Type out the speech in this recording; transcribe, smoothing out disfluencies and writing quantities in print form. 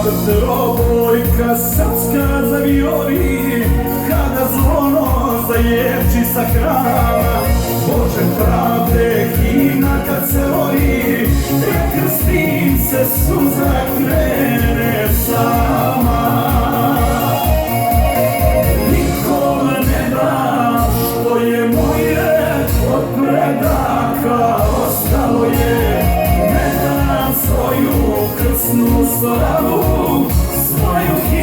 Trobojka srpska zavijori, kada zvono zaječi sa hrama. Bože pravde, himna kad se rodi, prekrstim se, suza krene sama. Nikom ne dam što je moje, od predaka ostalo je. Ne dam svoju krsnu slavu, svoju